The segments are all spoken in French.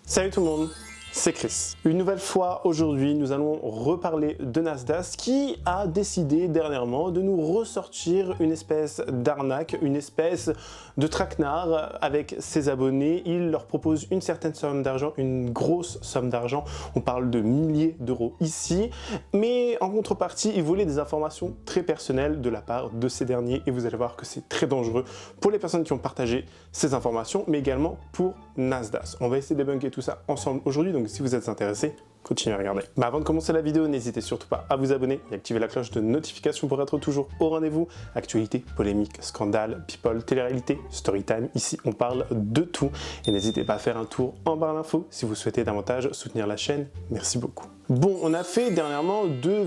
Salut tout le monde, c'est Chris. Une nouvelle fois aujourd'hui, nous allons reparler de Nasdaq qui a décidé dernièrement de nous ressortir une espèce d'arnaque, une espèce de traquenard avec ses abonnés. Il leur propose une certaine somme d'argent, une grosse somme d'argent. On parle de milliers d'euros ici, mais en contrepartie, il voulait des informations très personnelles de la part de ces derniers et vous allez voir que c'est très dangereux pour les personnes qui ont partagé ces informations, mais également pour Nasdaq. On va essayer de débunker tout ça ensemble aujourd'hui, donc si vous êtes intéressé, continuez à regarder. Mais avant de commencer la vidéo, n'hésitez surtout pas à vous abonner et activer la cloche de notification pour être toujours au rendez-vous. Actualité, polémique, scandale, people, télé-réalité, storytime, ici on parle de tout. Et n'hésitez pas à faire un tour en barre d'infos si vous souhaitez davantage soutenir la chaîne. Merci beaucoup. Bon, on a fait dernièrement deux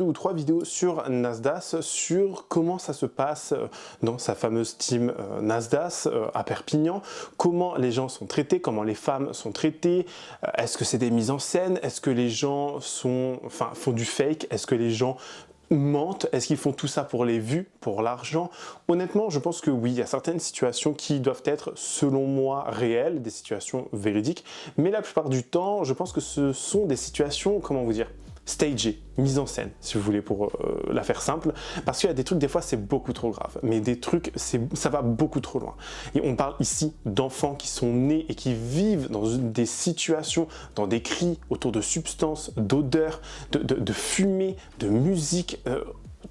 ou trois vidéos sur Nasdaq, sur comment ça se passe dans sa fameuse team Nasdaq à Perpignan, comment les gens sont traités, comment les femmes sont traitées, est-ce que c'est des mises en scène, est-ce que les gens font du fake, est-ce que les gens mentent, est-ce qu'ils font tout ça pour les vues, pour l'argent? Honnêtement, je pense que oui, il y a certaines situations qui doivent être, selon moi, réelles, des situations véridiques, mais la plupart du temps, je pense que ce sont des situations, comment vous dire, stagées, mise en scène, si vous voulez, pour la faire simple, parce qu'il y a des trucs, des fois, c'est beaucoup trop grave, mais des trucs, ça va beaucoup trop loin. Et on parle ici d'enfants qui sont nés et qui vivent dans des situations, dans des cris autour de substances, d'odeurs, de fumée, de musique,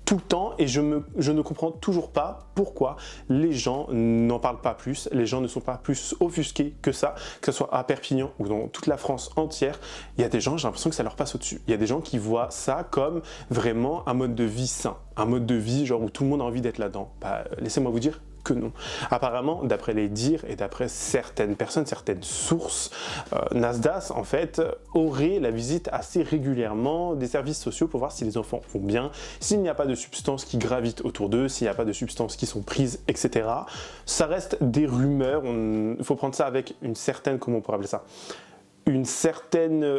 tout le temps, et je ne comprends toujours pas pourquoi les gens n'en parlent pas plus, les gens ne sont pas plus offusqués que ça, que ce soit à Perpignan ou dans toute la France entière. Il y a des gens, j'ai l'impression que ça leur passe au-dessus. Il y a des gens qui voient ça comme vraiment un mode de vie sain, un mode de vie genre où tout le monde a envie d'être là-dedans. Bah, laissez-moi vous dire que non. Apparemment, d'après les dires et d'après certaines personnes, certaines sources, Nasdaq, en fait, aurait la visite assez régulièrement des services sociaux pour voir si les enfants vont bien, s'il n'y a pas de substances qui gravitent autour d'eux, s'il n'y a pas de substances qui sont prises, etc. Ça reste des rumeurs, il faut prendre ça avec une certaine, comment on pourrait appeler ça, une certaine,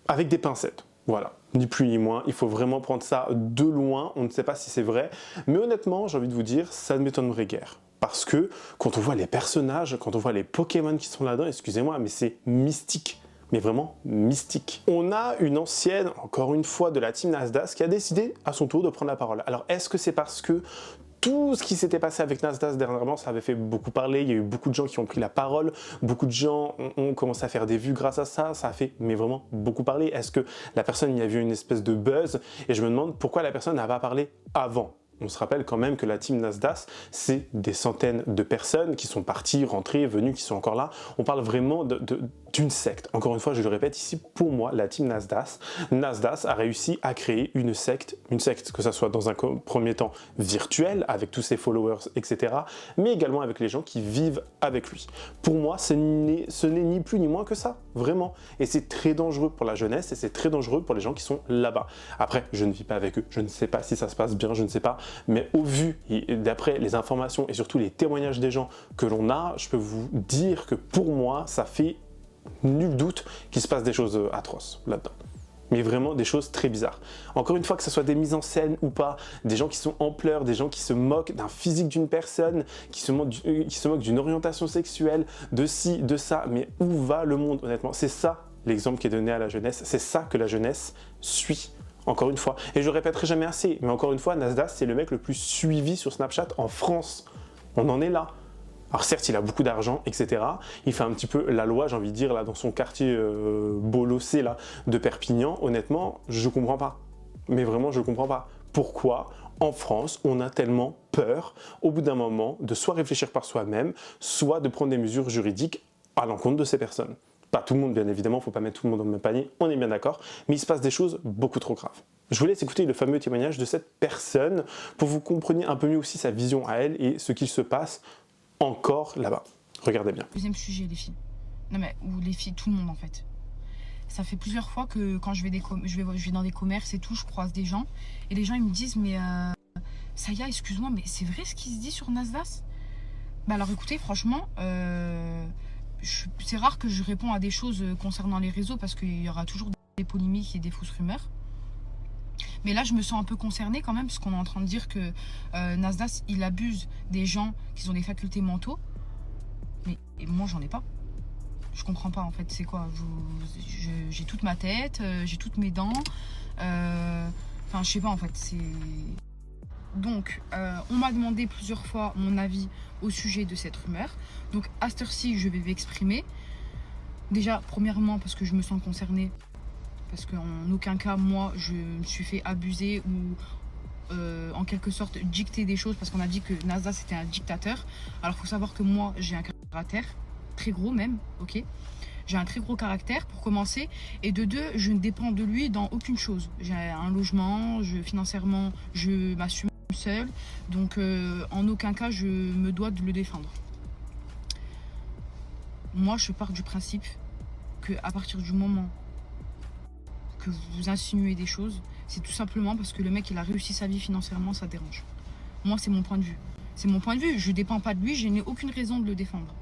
avec des pincettes. Voilà, ni plus ni moins, il faut vraiment prendre ça de loin, on ne sait pas si c'est vrai, mais honnêtement, j'ai envie de vous dire, ça ne m'étonnerait guère. Parce que quand on voit les personnages, quand on voit les Pokémon qui sont là-dedans, excusez-moi, mais c'est mystique. Mais vraiment mystique. On a une ancienne, encore une fois, de la team Nasdaq qui a décidé à son tour de prendre la parole. Alors, est-ce que c'est parce que tout ce qui s'était passé avec Nasdaq dernièrement, ça avait fait beaucoup parler, il y a eu beaucoup de gens qui ont pris la parole, beaucoup de gens ont commencé à faire des vues grâce à ça, ça a fait mais vraiment beaucoup parler. Est-ce que la personne y a vu une espèce de buzz? Et je me demande pourquoi la personne n'a pas parlé avant. On se rappelle quand même que la team Nasdaq, c'est des centaines de personnes qui sont parties, rentrées, venues, qui sont encore là. On parle vraiment d'une secte. Encore une fois, je le répète ici, pour moi, la team Nasdaq a réussi à créer une secte, que ça soit dans un premier temps virtuel, avec tous ses followers, etc., mais également avec les gens qui vivent avec lui. Pour moi, ce n'est ni plus ni moins que ça, vraiment. Et c'est très dangereux pour la jeunesse et c'est très dangereux pour les gens qui sont là-bas. Après, je ne vis pas avec eux, je ne sais pas si ça se passe bien, je ne sais pas. Mais au vu et d'après les informations et surtout les témoignages des gens que l'on a, je peux vous dire que pour moi, ça fait nul doute qu'il se passe des choses atroces là-dedans. Mais vraiment des choses très bizarres. Encore une fois, que ce soit des mises en scène ou pas, des gens qui sont en pleurs, des gens qui se moquent d'un physique d'une personne, qui se moquent d'une orientation sexuelle, de ci, de ça. Mais où va le monde, honnêtement? C'est ça l'exemple qui est donné à la jeunesse, c'est ça que la jeunesse suit. Encore une fois, et je répéterai jamais assez, mais encore une fois, Nasdaq, c'est le mec le plus suivi sur Snapchat en France. On en est là. Alors certes, il a beaucoup d'argent, etc. Il fait un petit peu la loi, j'ai envie de dire, là, dans son quartier bolossé là, de Perpignan. Honnêtement, je comprends pas. Mais vraiment, je comprends pas. Pourquoi, en France, on a tellement peur, au bout d'un moment, de soit réfléchir par soi-même, soit de prendre des mesures juridiques à l'encontre de ces personnes. Pas tout le monde, bien évidemment, il ne faut pas mettre tout le monde dans le même panier, on est bien d'accord, mais il se passe des choses beaucoup trop graves. Je vous laisse écouter le fameux témoignage de cette personne pour que vous compreniez un peu mieux aussi sa vision à elle et ce qu'il se passe encore là-bas. Regardez bien. Deuxième sujet, les filles. Non mais, ou les filles, tout le monde en fait. Ça fait plusieurs fois que quand je vais dans des commerces et tout, je croise des gens et les gens ils me disent mais Saya, excuse-moi, mais c'est vrai ce qui se dit sur Nasdaq? Bah alors écoutez, franchement, c'est rare que je réponds à des choses concernant les réseaux parce qu'il y aura toujours des polémiques et des fausses rumeurs. Mais là, je me sens un peu concernée quand même parce qu'on est en train de dire que Nasdaq, il abuse des gens qui ont des facultés mentaux. Mais et moi, j'en ai pas. Je comprends pas en fait, c'est quoi? J'ai toute ma tête, j'ai toutes mes dents. Enfin, je sais pas en fait, c'est... Donc, on m'a demandé plusieurs fois mon avis au sujet de cette rumeur. Donc, à cette heure-ci, je vais m'exprimer. Déjà, premièrement, parce que je me sens concernée. Parce qu'en aucun cas, moi, je me suis fait abuser ou en quelque sorte dicter des choses. Parce qu'on a dit que Nasdaq, c'était un dictateur. Alors, il faut savoir que moi, j'ai un caractère très gros même, ok? J'ai un très gros caractère pour commencer, et de deux, je ne dépends de lui dans aucune chose. J'ai un logement, financièrement, je m'assume seule, donc en aucun cas je me dois de le défendre. Moi, je pars du principe que à partir du moment que vous insinuez des choses, c'est tout simplement parce que le mec il a réussi sa vie financièrement, ça dérange. Moi, c'est mon point de vue. C'est mon point de vue. Je dépends pas de lui, je n'ai aucune raison de le défendre.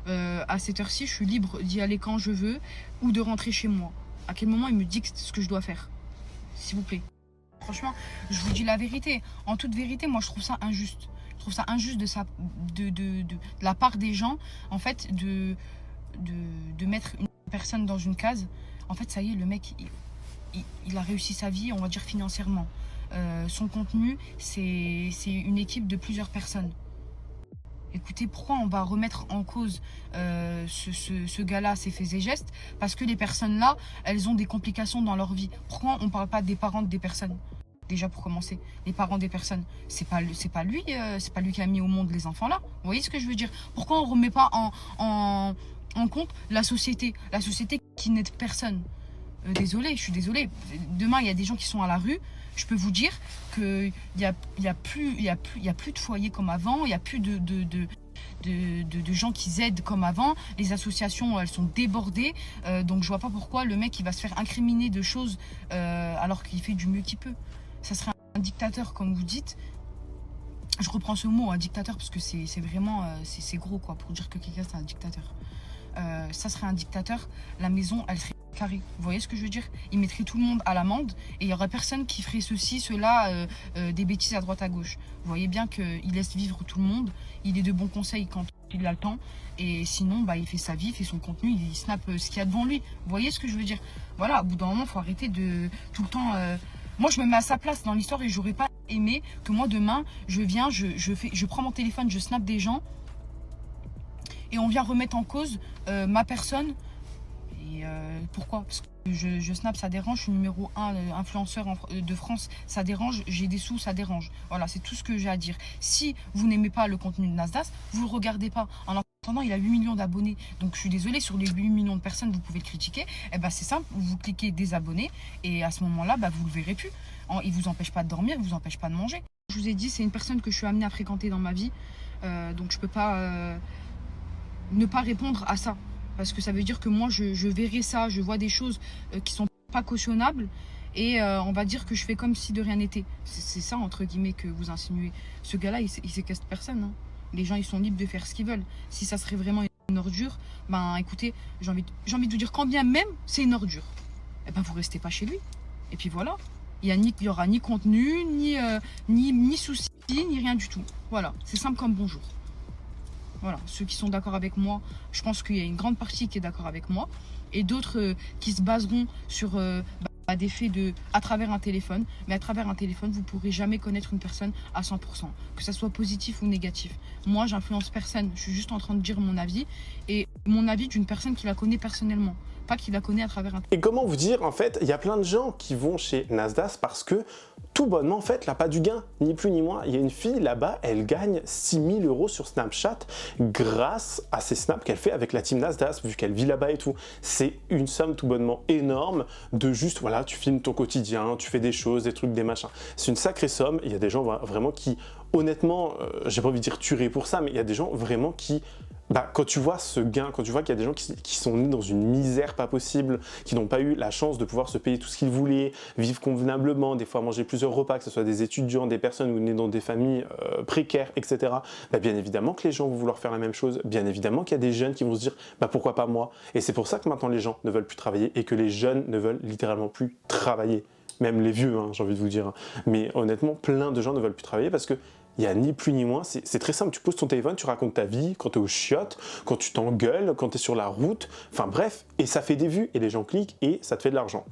À cette heure-ci, je suis libre d'y aller quand je veux ou de rentrer chez moi. À quel moment il me dicte ce que je dois faire, s'il vous plaît? Franchement, je vous dis la vérité. En toute vérité, moi, je trouve ça injuste. Je trouve ça injuste de la part des gens, en fait, de mettre une personne dans une case. En fait, ça y est, le mec, il a réussi sa vie, on va dire financièrement. Son contenu, c'est une équipe de plusieurs personnes. Écoutez, pourquoi on va remettre en cause ce gars-là, ses faits et gestes? Parce que les personnes-là, elles ont des complications dans leur vie. Pourquoi on ne parle pas des parents des personnes? Déjà, pour commencer, les parents des personnes, c'est pas lui qui a mis au monde les enfants-là. Vous voyez ce que je veux dire? Pourquoi on ne remet pas en compte la société qui n'aide personne? Désolée, je suis désolée. Demain, il y a des gens qui sont à la rue. Je peux vous dire qu'il y a plus de foyers comme avant. Il n'y a plus de gens qui aident comme avant. Les associations, elles sont débordées. Donc, je vois pas pourquoi le mec, il va se faire incriminer de choses alors qu'il fait du mieux qu'il peut. Ça serait un dictateur, comme vous dites. Je reprends ce mot, un dictateur, parce que c'est vraiment... c'est gros, quoi, pour dire que quelqu'un, c'est un dictateur. Ça serait un dictateur, la maison, elle serait carrée. Vous voyez ce que je veux dire? Il mettrait tout le monde à l'amende et il n'y aurait personne qui ferait ceci, cela, des bêtises à droite à gauche. Vous voyez bien qu'il laisse vivre tout le monde, il est de bons conseils quand il a le temps, et sinon, bah, il fait sa vie, il fait son contenu, il snappe ce qu'il y a devant lui. Vous voyez ce que je veux dire? Voilà, au bout d'un moment, il faut arrêter de tout le temps... Moi, je me mets à sa place dans l'histoire et j'aurais pas aimé que moi, demain, je prends mon téléphone, je snappe des gens, et on vient remettre en cause ma personne. Et pourquoi? Parce que je snap, ça dérange. Je suis numéro 1 influenceur de France, ça dérange. J'ai des sous, ça dérange. Voilà, c'est tout ce que j'ai à dire. Si vous n'aimez pas le contenu de Nasdaq, vous ne le regardez pas. En attendant, il a 8 millions d'abonnés. Donc je suis désolée, sur les 8 millions de personnes, vous pouvez le critiquer. Et ben, c'est simple, vous cliquez désabonner. Et à ce moment-là, bah, vous ne le verrez plus. Il ne vous empêche pas de dormir, il ne vous empêche pas de manger. Je vous ai dit, c'est une personne que je suis amenée à fréquenter dans ma vie. Donc je ne peux pas... ne pas répondre à ça, parce que ça veut dire que moi je verrai ça, je vois des choses qui sont pas cautionnables, et on va dire que je fais comme si de rien n'était. C'est ça entre guillemets que vous insinuez. Ce gars-là, il séquestre personne, hein. Les gens, ils sont libres de faire ce qu'ils veulent. Si ça serait vraiment une ordure, ben écoutez, j'ai envie de vous dire, quand bien même c'est une ordure, eh ben vous restez pas chez lui, et puis voilà. Il y aura ni contenu, ni soucis, ni rien du tout. Voilà, c'est simple comme bonjour. Voilà, ceux qui sont d'accord avec moi, je pense qu'il y a une grande partie qui est d'accord avec moi, et d'autres qui se baseront sur des faits à travers un téléphone. Mais à travers un téléphone, vous ne pourrez jamais connaître une personne à 100%, que ça soit positif ou négatif. Moi, j'influence personne, je suis juste en train de dire mon avis, et mon avis d'une personne qui la connaît personnellement, pas qui la connaît à travers un téléphone. Et comment vous dire, en fait, il y a plein de gens qui vont chez Nasdaq parce que tout bonnement, en fait, n'a pas du gain, ni plus ni moins. Il y a une fille là-bas, elle gagne 6 000 € sur Snapchat grâce à ces snaps qu'elle fait avec la team Nasdaq, vu qu'elle vit là-bas et tout. C'est une somme tout bonnement énorme de juste, voilà, tu filmes ton quotidien, tu fais des choses, des trucs, des machins. C'est une sacrée somme. Il y a des gens vraiment qui, honnêtement, j'ai pas envie de dire tueraient pour ça, mais il y a des gens vraiment qui... quand tu vois ce gain, quand tu vois qu'il y a des gens qui sont nés dans une misère pas possible, qui n'ont pas eu la chance de pouvoir se payer tout ce qu'ils voulaient, vivre convenablement, des fois manger plusieurs repas, que ce soit des étudiants, des personnes nées dans des familles précaires, etc. Bien évidemment que les gens vont vouloir faire la même chose, bien évidemment qu'il y a des jeunes qui vont se dire pourquoi pas moi. Et c'est pour ça que maintenant les gens ne veulent plus travailler et que les jeunes ne veulent littéralement plus travailler. Même les vieux, hein, j'ai envie de vous dire. Mais honnêtement, plein de gens ne veulent plus travailler parce que Il y a ni plus ni moins, c'est très simple, tu poses ton téléphone, tu racontes ta vie, quand tu es aux chiottes, quand tu t'engueules, quand tu es sur la route, enfin bref, et ça fait des vues, et les gens cliquent, et ça te fait de l'argent.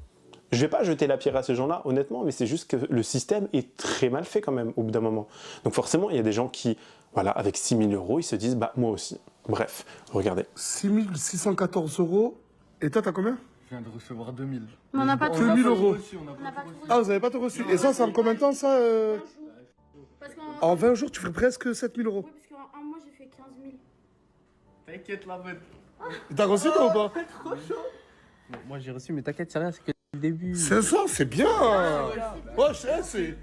Je vais pas jeter la pierre à ces gens-là, honnêtement, mais c'est juste que le système est très mal fait quand même, au bout d'un moment. Donc forcément, il y a des gens qui, voilà, avec 6 000 €, ils se disent, bah moi aussi. Bref, regardez. 6 614 €. Et toi, t'as combien? Je viens de recevoir 2000. Mais on n'a pas tout 2000 reçu. €. On n'a pas tout reçu. Ah, vous avez pas tout reçu. Et ça, c'est en combien de temps, ça Parce qu'en En 20 jours, tu ferais presque 7 000 €. oui, parce qu'en un mois, j'ai fait 15 000. T'inquiète la bête. T'as reçu, toi, ou pas? Moi j'ai reçu, mais t'inquiète, c'est rien, c'est que le début. 500, c'est bien. Ouais, je sais, c'est...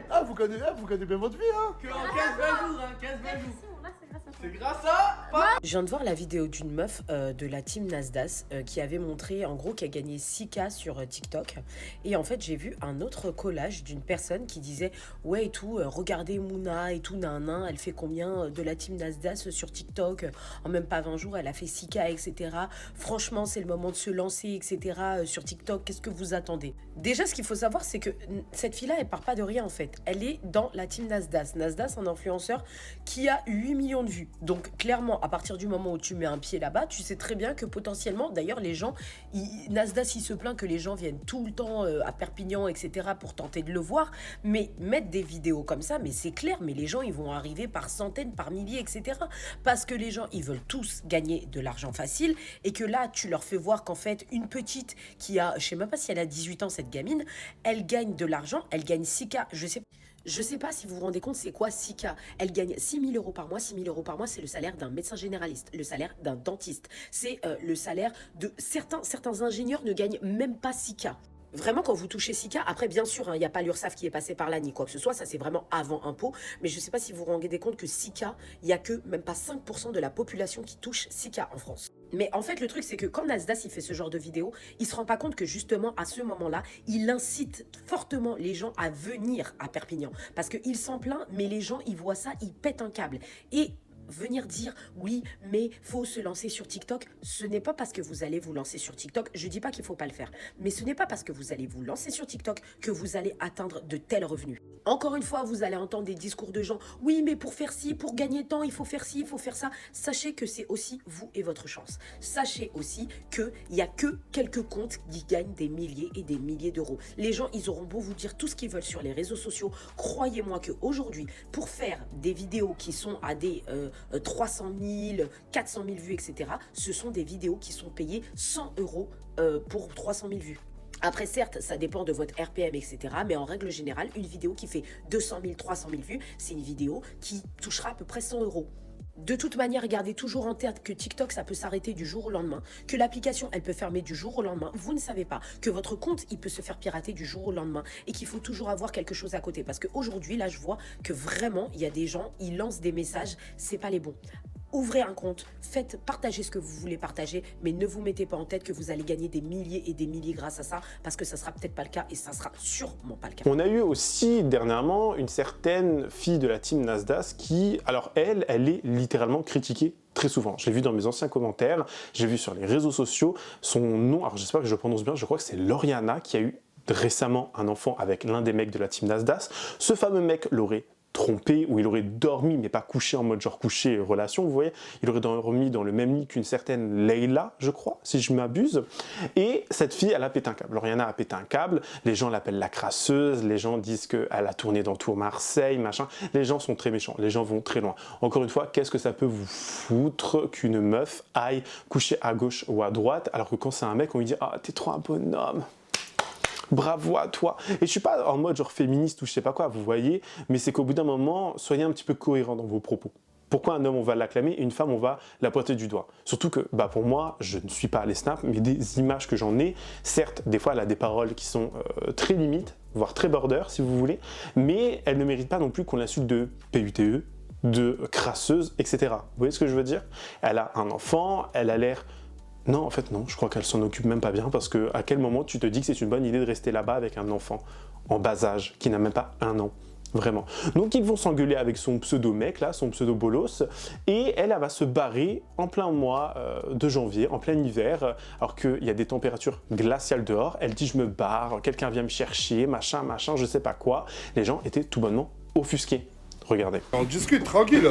Ah, vous connaissez bien votre vie, hein. Que en 15-20 jours, hein, 15-20 jours. Là, c'est grâce à toi. C'est grâce à. Je viens de voir la vidéo d'une meuf de la team Nasdaq qui avait montré en gros qu'elle gagnait 6K sur TikTok. Et en fait, j'ai vu un autre collage d'une personne qui disait ouais et tout, regardez Mouna et tout, nan, elle fait combien de la team Nasdaq sur TikTok en même pas 20 jours, elle a fait 6K, etc. Franchement, c'est le moment de se lancer, etc. Sur TikTok, qu'est-ce que vous attendez? Déjà, ce qu'il faut savoir, c'est que cette fille-là, elle part pas de rien en fait. Elle est dans la team Nasdaq. Nasdaq, un influenceur qui a 8 millions de vues. Donc clairement, à partir du moment où tu mets un pied là-bas, tu sais très bien que potentiellement, d'ailleurs les gens, Nasdaq il se plaint que les gens viennent tout le temps à Perpignan, etc. pour tenter de le voir, mais mettre des vidéos comme ça, mais c'est clair, mais les gens ils vont arriver par centaines, par milliers, etc. Parce que les gens ils veulent tous gagner de l'argent facile et que là tu leur fais voir qu'en fait une petite qui a, je sais même pas si elle a 18 ans cette gamine, elle gagne de l'argent, elle gagne 6K, je sais pas si vous vous rendez compte, c'est quoi 6K? Elle gagne 6 000 € par mois. 6 000 € par mois, c'est le salaire d'un médecin généraliste, le salaire d'un dentiste. C'est le salaire de certains ingénieurs ne gagnent même pas 6K. Vraiment, quand vous touchez 6K, après, bien sûr, il n'y a pas l'URSSAF qui est passé par là, ni quoi que ce soit, ça c'est vraiment avant impôt, mais je ne sais pas si vous vous rendez compte que 6K, il n'y a que même pas 5% de la population qui touche 6K en France. Mais en fait, le truc, c'est que quand Nasdaq, il fait ce genre de vidéo, il se rend pas compte que justement, à ce moment-là, il incite fortement les gens à venir à Perpignan. Parce qu'il s'en plaint, mais les gens, ils voient ça, ils pètent un câble. Et venir dire oui mais faut se lancer sur TikTok, ce n'est pas parce que vous allez vous lancer sur TikTok, je dis pas qu'il faut pas le faire, mais ce n'est pas parce que vous allez vous lancer sur TikTok que vous allez atteindre de tels revenus. Encore une fois, vous allez entendre des discours de gens, oui mais pour faire ci, pour gagner tant, il faut faire ci, il faut faire ça. Sachez que c'est aussi vous et votre chance. Sachez aussi qu'il n'y a que quelques comptes qui gagnent des milliers et des milliers d'euros. Les gens, ils auront beau vous dire tout ce qu'ils veulent sur les réseaux sociaux, croyez-moi qu'aujourd'hui, pour faire des vidéos qui sont à des 300 000, 400 000 vues, etc. Ce sont des vidéos qui sont payées 100 € pour 300 000 vues. Après, certes, ça dépend de votre RPM, etc. Mais en règle générale, une vidéo qui fait 200 000, 300 000 vues, c'est une vidéo qui touchera à peu près 100 €. De toute manière, gardez toujours en tête que TikTok, ça peut s'arrêter du jour au lendemain, que l'application, elle peut fermer du jour au lendemain. Vous ne savez pas que votre compte, il peut se faire pirater du jour au lendemain et qu'il faut toujours avoir quelque chose à côté. Parce qu'aujourd'hui, là, je vois que vraiment, il y a des gens, ils lancent des messages, c'est pas les bons. Ouvrez un compte, partagez ce que vous voulez partager, mais ne vous mettez pas en tête que vous allez gagner des milliers et des milliers grâce à ça, parce que ça sera peut-être pas le cas et ça sera sûrement pas le cas. On a eu aussi dernièrement une certaine fille de la team Nasdaq qui, alors elle est littéralement critiquée très souvent. Je l'ai vu dans mes anciens commentaires, j'ai vu sur les réseaux sociaux, son nom, alors j'espère que je le prononce bien, je crois que c'est Lauriana qui a eu récemment un enfant avec l'un des mecs de la team Nasdaq. Ce fameux mec l'aurait trompé, ou il aurait dormi, mais pas couché en mode genre couché relation, vous voyez, il aurait dormi dans le même lit qu'une certaine Leila, je crois, si je m'abuse, et cette fille, elle a pété un câble. Lauriana a pété un câble, les gens l'appellent la crasseuse, les gens disent qu'elle a tourné dans tout Marseille, machin, les gens sont très méchants, les gens vont très loin. Encore une fois, qu'est-ce que ça peut vous foutre qu'une meuf aille coucher à gauche ou à droite, alors que quand c'est un mec, on lui dit « Ah, t'es trop un bonhomme !» Bravo à toi. Et je suis pas en mode genre féministe ou je sais pas quoi, vous voyez, mais c'est qu'au bout d'un moment, soyez un petit peu cohérent dans vos propos. Pourquoi un homme on va l'acclamer et une femme on va la pointer du doigt? Surtout que pour moi, je ne suis pas les snaps, mais des images que j'en ai, certes, des fois elle a des paroles qui sont très limites, voire très border si vous voulez, mais elle ne mérite pas non plus qu'on l'insulte de PUTE, de crasseuse, etc. Vous voyez ce que je veux dire? Elle a un enfant, elle a l'air... Non, en fait non, je crois qu'elle s'en occupe même pas bien parce que à quel moment tu te dis que c'est une bonne idée de rester là-bas avec un enfant en bas âge qui n'a même pas 1 an, vraiment. Donc ils vont s'engueuler avec son pseudo mec là, son pseudo bolos, et elle va se barrer en plein mois de janvier, en plein hiver, alors qu'il y a des températures glaciales dehors. Elle dit je me barre, quelqu'un vient me chercher, machin, je sais pas quoi. Les gens étaient tout bonnement offusqués. Regardez. On discute, tranquille.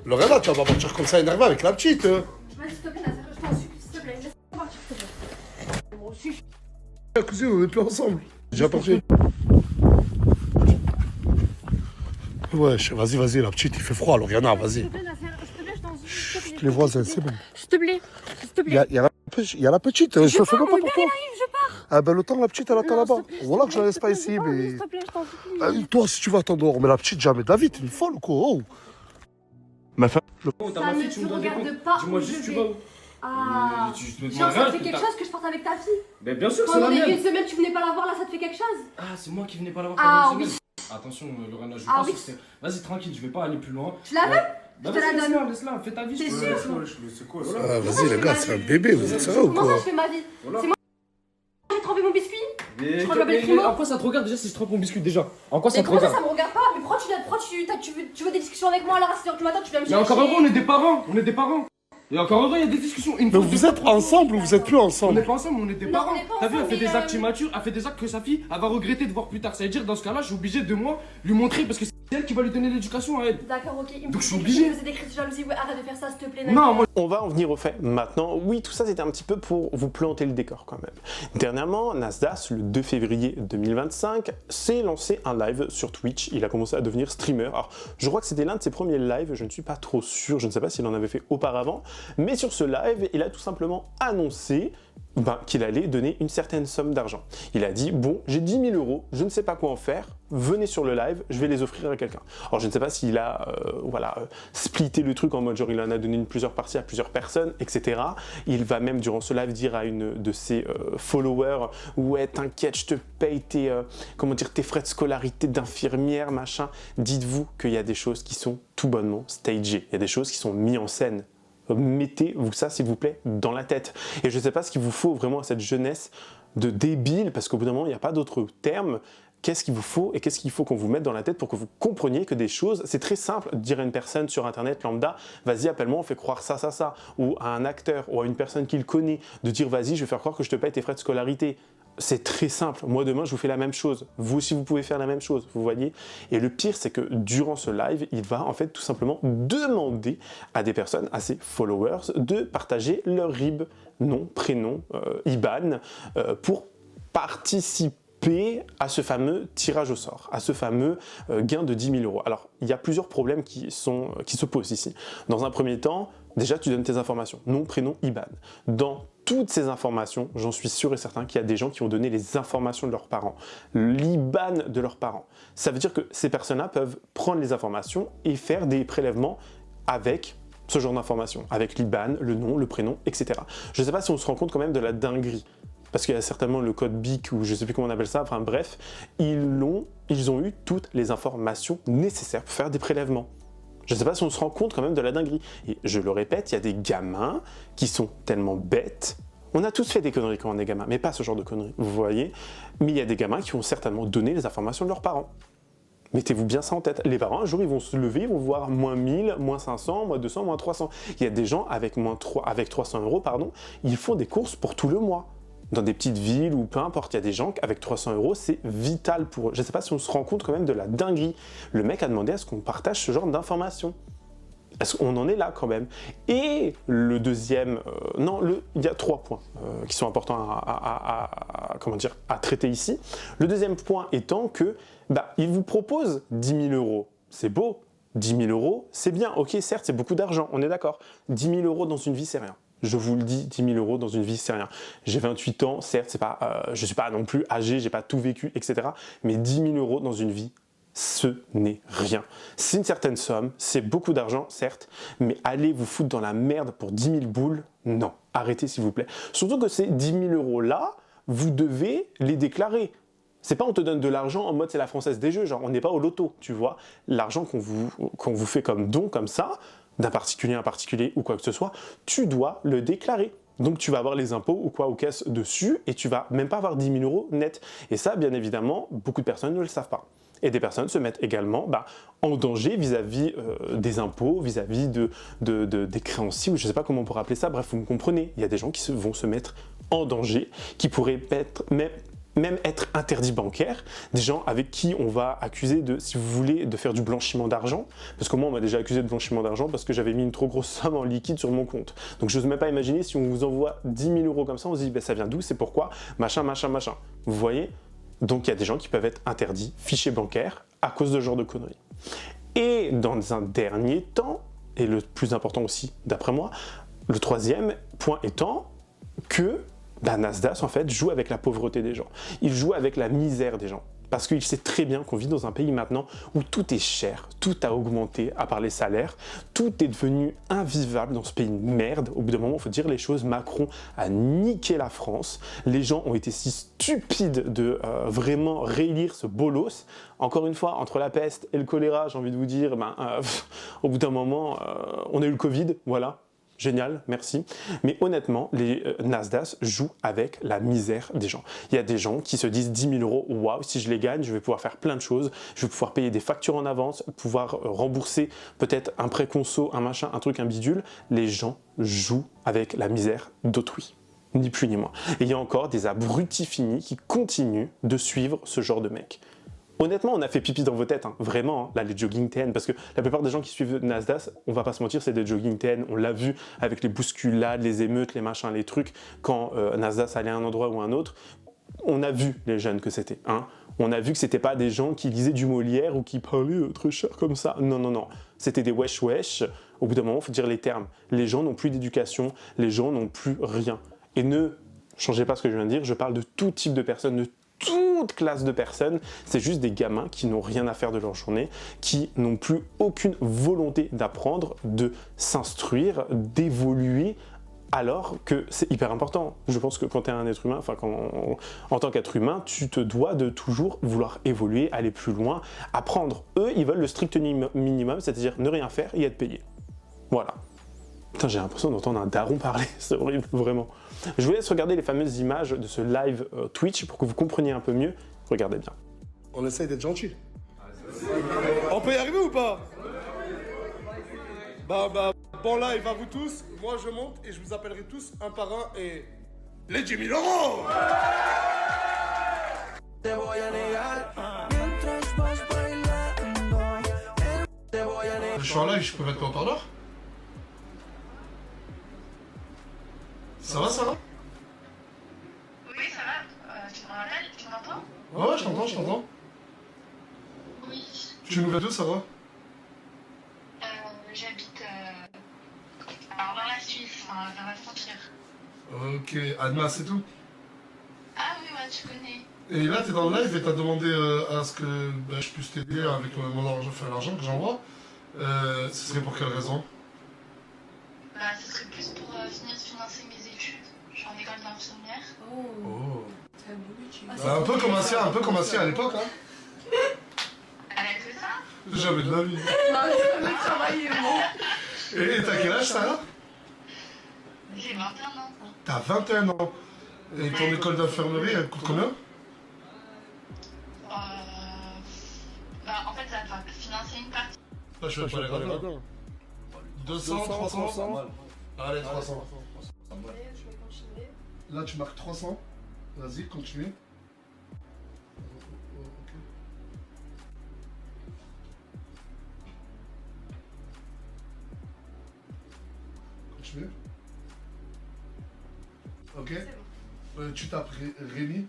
Lorena, tu vas pas partir comme ça énervé avec la petite. Vas-y, s'il te plaît, Nasser, je t'en supplie, s'il te plaît. Laisse-moi partir, s'il te plaît. Moi aussi. La cousine, on est plus ensemble. Déjà parti. Wesh, vas-y, la petite, il fait froid, Lorena, vas-y. S'il te plaît, Nasser, s'il te plaît, je t'en supplie. s'il te plaît. Les voisins, c'est bon. S'il te plaît, s'il te Il plaît. y a la petite, je fais pars, même pas mon pour père, toi. il arrive, je pars. Ah ben le temps, la petite, elle attend Non, là-bas. s'il te plaît, Voilà que je la laisse s'il te pas plaît, ici, j'ai envie, mais... S'il te plaît, je t'en supplie. Toi, si tu vas attendre, mais la petite, jamais de la vie, t'es une folle ou quoi? Oh. Ma femme. Ça ne te regarde pas. Dis-moi où juste, je tu vais. vas. Ah. Tu me Genre, demandes ça rien, te fait quelque chose que je parte avec ta fille. Mais bien sûr que c'est Pendant la une mienne. semaine, tu venais pas la voir, là, ça te fait quelque chose. Ah, c'est moi qui venais pas la voir Ah, pendant une oui. semaine. Attention, Lorena, je Ah, pense oui. que c'est. Vas-y, tranquille, je vais pas aller plus loin. Tu la veux? Bah, Je te la vas-y, donne. laisse-la, fais ta vie. T'es je peux- sûr? C'est quoi ça? Ah, vas-y, les gars, c'est un bébé, vous êtes sérieux ou Comment ça, quoi? je fais ma vie? Voilà. C'est moi qui ai trempé mon biscuit. Mais Je crois que je m'appelle Primo. en quoi ça te regarde déjà si je trompe mon biscuit déjà? En quoi ça Mais te comment ça, regarde? ça me regarde pas? Mais pourquoi tu veux des discussions avec moi à l'heure à 6h du matin? Tu viens me Mais chercher. encore heureux, on est des parents, on est des parents. Et encore heureux, il y a des discussions. Une Mais fois, vous deux êtes fois, ensemble ou vous êtes plus On n'est ensemble? pas ensemble, on est des Non, parents. on n'est pas T'as vu, elle ensemble, fait des mais, actes immatures, elle fait des actes que sa fille, elle va regretter de voir plus tard. Ça veut dire, dans ce cas-là, je suis obligé de moi lui montrer parce que c'est elle qui va lui donner l'éducation à elle. D'accord, ok. Il me Donc, je suis faisait- obligé. Il me faisait des cris de jalousie. Ouais, arrête de faire ça, s'il te plaît. Non, moi. On va en venir au fait maintenant. Oui, tout ça c'était un petit peu pour vous planter le décor quand même. Dernièrement, Nasdas, le 2 février 2025, s'est lancé un live sur Twitch. Il a commencé à devenir streamer. Alors, je crois que c'était l'un de ses premiers lives, je ne suis pas trop sûr, je ne sais pas s'il en avait fait auparavant. Mais sur ce live, il a tout simplement annoncé qu'il allait donner une certaine somme d'argent. Il a dit, bon, j'ai 10 000 €, je ne sais pas quoi en faire, venez sur le live, je vais les offrir à quelqu'un. Alors je ne sais pas s'il a splitté le truc en mode genre il en a donné plusieurs parties à plusieurs personnes, etc. Il va même durant ce live dire à une de ses followers, ouais t'inquiète, je te paye tes frais de scolarité d'infirmière, machin. Dites-vous qu'il y a des choses qui sont tout bonnement stagées, il y a des choses qui sont mises en scène. Mettez-vous ça, s'il vous plaît, dans la tête. Et je ne sais pas ce qu'il vous faut vraiment à cette jeunesse de débile, parce qu'au bout d'un moment, il n'y a pas d'autre terme. Qu'est-ce qu'il vous faut et qu'est-ce qu'il faut qu'on vous mette dans la tête pour que vous compreniez que des choses, c'est très simple de dire à une personne sur internet lambda, vas-y appelle-moi, on fait croire ça, ou à un acteur ou à une personne qu'il connaît, de dire vas-y je vais faire croire que je te paye tes frais de scolarité. C'est très simple. Moi, demain, je vous fais la même chose. Vous aussi, vous pouvez faire la même chose, vous voyez. Et le pire, c'est que durant ce live, il va en fait tout simplement demander à des personnes, à ses followers, de partager leur RIB, nom, prénom, IBAN, pour participer à ce fameux tirage au sort, à ce fameux gain de 10 000 €. Alors, il y a plusieurs problèmes qui se posent ici. Dans un premier temps, déjà, tu donnes tes informations, nom, prénom, IBAN. Dans toutes ces informations, j'en suis sûr et certain qu'il y a des gens qui ont donné les informations de leurs parents, l'IBAN de leurs parents. Ça veut dire que ces personnes-là peuvent prendre les informations et faire des prélèvements avec ce genre d'informations, avec l'IBAN, le nom, le prénom, etc. Je ne sais pas si on se rend compte quand même de la dinguerie, parce qu'il y a certainement le code BIC ou je ne sais plus comment on appelle ça, enfin bref, ils ont eu toutes les informations nécessaires pour faire des prélèvements. Je ne sais pas si on se rend compte quand même de la dinguerie. Et je le répète, il y a des gamins qui sont tellement bêtes. On a tous fait des conneries quand on est gamin, mais pas ce genre de conneries, vous voyez. Mais il y a des gamins qui ont certainement donné les informations de leurs parents. Mettez-vous bien ça en tête. Les parents, un jour, ils vont se lever, ils vont voir moins 1000, moins 500, moins 200, moins 300. Il y a des gens avec 300 €, ils font des courses pour tout le mois. Dans des petites villes ou peu importe, il y a des gens avec 300 €, c'est vital pour eux. Je ne sais pas si on se rend compte quand même de la dinguerie. Le mec a demandé à ce qu'on partage ce genre d'informations. Est-ce qu'on en est là quand même? Et le deuxième, il y a 3 points qui sont importants à traiter ici. Le deuxième point étant que, il vous propose 10 000 €. C'est beau, 10 000 €, c'est bien. Ok, certes, c'est beaucoup d'argent, on est d'accord. 10 000 € dans une vie, c'est rien. Je vous le dis, 10 000 € dans une vie, c'est rien. J'ai 28 ans, certes, je ne suis pas non plus âgé, j'ai pas tout vécu, etc. Mais 10 000 € dans une vie, ce n'est rien. C'est une certaine somme, c'est beaucoup d'argent, certes, mais allez vous foutre dans la merde pour 10 000 boules, non. Arrêtez, s'il vous plaît. Surtout que ces 10 000 € là, vous devez les déclarer. C'est pas on te donne de l'argent en mode c'est la Française des Jeux, genre on n'est pas au loto, tu vois. L'argent qu'on vous fait comme don, comme ça, d'un particulier à un particulier ou quoi que ce soit, tu dois le déclarer. Donc tu vas avoir les impôts ou quoi aux caisses dessus et tu vas même pas avoir 10 000 € net. Et ça, bien évidemment, beaucoup de personnes ne le savent pas. Et des personnes se mettent également en danger vis-à-vis des impôts, vis-à-vis des créanciers, ou je ne sais pas comment on pourrait appeler ça, bref, vous me comprenez. Il y a des gens qui vont se mettre en danger, qui pourraient même être interdit bancaire, des gens avec qui on va accuser de, si vous voulez, de faire du blanchiment d'argent, parce que moi on m'a déjà accusé de blanchiment d'argent parce que j'avais mis une trop grosse somme en liquide sur mon compte. Donc je n'ose même pas imaginer si on vous envoie 10 000 euros comme ça, on se dit ben, ça vient d'où, c'est pourquoi, machin, machin, machin. Vous voyez? Donc il y a des gens qui peuvent être interdits, fichiers bancaires, à cause de ce genre de conneries. Et dans un dernier temps, et le plus important aussi d'après moi, le troisième point étant que Nasdaq, en fait, joue avec la pauvreté des gens. Il joue avec la misère des gens. Parce qu'il sait très bien qu'on vit dans un pays maintenant où tout est cher, tout a augmenté, à part les salaires, tout est devenu invivable dans ce pays de merde. Au bout d'un moment, il faut dire les choses, Macron a niqué la France. Les gens ont été si stupides de vraiment réélire ce bolos. Encore une fois, entre la peste et le choléra, j'ai envie de vous dire, au bout d'un moment, on a eu le Covid, voilà. Génial, merci. Mais honnêtement, les Nasdaq jouent avec la misère des gens. Il y a des gens qui se disent 10 000 euros, waouh, si je les gagne, je vais pouvoir faire plein de choses. Je vais pouvoir payer des factures en avance, pouvoir rembourser peut-être un prêt conso, un machin, un truc, un bidule. Les gens jouent avec la misère d'autrui. Ni plus ni moins. Et il y a encore des abrutis finis qui continuent de suivre ce genre de mec. Honnêtement, on a fait pipi dans vos têtes, hein. Vraiment, hein. Là, les jogging TN, parce que la plupart des gens qui suivent Nasdaq, on va pas se mentir, c'est des jogging TN, on l'a vu avec les bousculades, les émeutes, les machins, les trucs, quand Nasdaq allait à un endroit ou à un autre, on a vu les jeunes que c'était, hein. On a vu que c'était pas des gens qui lisaient du Molière ou qui parlaient très cher comme ça, non, non, non, c'était des wesh wesh. Au bout d'un moment, il faut dire les termes, les gens n'ont plus d'éducation, les gens n'ont plus rien. Et ne changez pas ce que je viens de dire, je parle de tout type de personnes, de toute classe de personnes, c'est juste des gamins qui n'ont rien à faire de leur journée, qui n'ont plus aucune volonté d'apprendre, de s'instruire, d'évoluer, alors que c'est hyper important. Je pense que quand tu es un être humain, enfin en tant qu'être humain, tu te dois de toujours vouloir évoluer, aller plus loin, apprendre. Eux, ils veulent le strict minimum, c'est-à-dire ne rien faire et être payé. Voilà. Putain, j'ai l'impression d'entendre un daron parler, c'est horrible, vraiment. Je vous laisse regarder les fameuses images de ce live Twitch pour que vous compreniez un peu mieux. Regardez bien. On essaye d'être gentil. On peut y arriver ou pas? Bon live à vous tous. Moi je monte et je vous appellerai tous un par un et... Les 10 000 euros. Je suis en live, je peux mettre mon haut-parleur? Ça va, Sarah? Oui, ça va. Tu me rappelles? Tu m'entends? Ouais, je t'entends, je t'entends. Oui. Tu nous viens d'où, Sarah? J'habite alors dans la Suisse, enfin, dans la frontière. Ok, Annemasse et tout. Ah oui, ouais, tu connais. Et là, t'es dans le live et t'as demandé à ce que je puisse t'aider avec mon argent, enfin l'argent que j'envoie. Ce serait pour quelle raison? Bah, ce serait plus pour finir de financer mes études. Je suis en école d'infirmière. Oh. C'est un beau budget. Bah, un peu comme Asia à l'époque, hein. Elle a fait ça? Jamais de la vie. Le travail est bon. Et t'as quel âge, Sarah? J'ai 21 ans. T'as 21 ans. Et ton école d'infirmerie, elle coûte combien? Bah, en fait, ça va financer une partie. Là, je fais pas les radins. 200, 300. Allez, 300. Je vais continuer. Là, tu marques 300. Vas-y, continue. Continue. Ok. Tu tapes Rémi.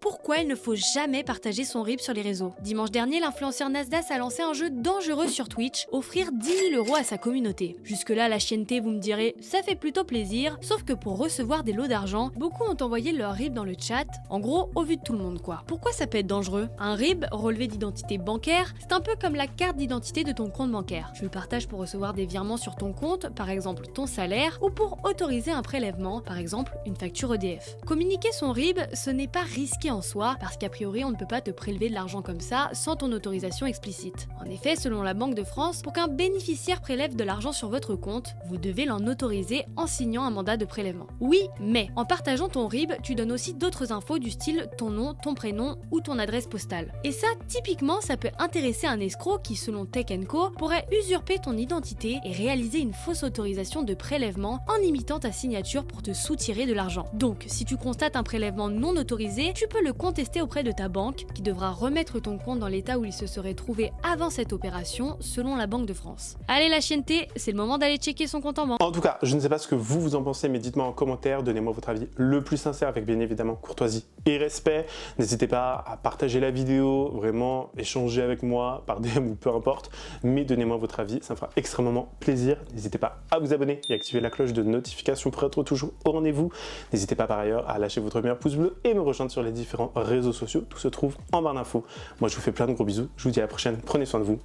pourquoi il ne faut jamais partager son RIB sur les réseaux. Dimanche dernier, l'influenceur Nasdaq a lancé un jeu dangereux sur Twitch, offrir 10 000 € à sa communauté. Jusque-là, la chienneté, vous me direz, ça fait plutôt plaisir, sauf que pour recevoir des lots d'argent, beaucoup ont envoyé leur RIB dans le chat, en gros, au vu de tout le monde quoi. Pourquoi ça peut être dangereux? Un RIB, relevé d'identité bancaire, c'est un peu comme la carte d'identité de ton compte bancaire. Tu le partages pour recevoir des virements sur ton compte, par exemple ton salaire, ou pour autoriser un prélèvement, par exemple une facture EDF. Communiquer son RIB, ce n'est pas risqué en soi, parce qu'a priori on ne peut pas te prélever de l'argent comme ça sans ton autorisation explicite. En effet, selon la Banque de France, pour qu'un bénéficiaire prélève de l'argent sur votre compte, vous devez l'en autoriser en signant un mandat de prélèvement. Oui, mais en partageant ton RIB, tu donnes aussi d'autres infos du style ton nom, ton prénom ou ton adresse postale. Et ça, typiquement, ça peut intéresser un escroc qui, selon Tech & Co, pourrait usurper ton identité et réaliser une fausse autorisation de prélèvement en imitant ta signature pour te soutirer de l'argent. Donc, si tu constates un prélèvement non autorisé, tu peux le contester auprès de ta banque qui devra remettre ton compte dans l'état où il se serait trouvé avant cette opération, selon la Banque de France. Allez la chienneté, c'est le moment d'aller checker son compte en banque. En tout cas, je ne sais pas ce que vous en pensez, mais dites-moi en commentaire, donnez-moi votre avis le plus sincère avec bien évidemment courtoisie et respect. N'hésitez pas à partager la vidéo, vraiment échanger avec moi par DM ou peu importe, mais donnez-moi votre avis, ça me fera extrêmement plaisir. N'hésitez pas à vous abonner et activer la cloche de notification pour être toujours au rendez-vous. N'hésitez pas par ailleurs à lâcher votre meilleur pouce bleu et me rejoindre sur les différents réseaux sociaux, tout se trouve en barre d'infos. Moi je vous fais plein de gros bisous, je vous dis à la prochaine, prenez soin de vous,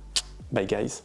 bye guys.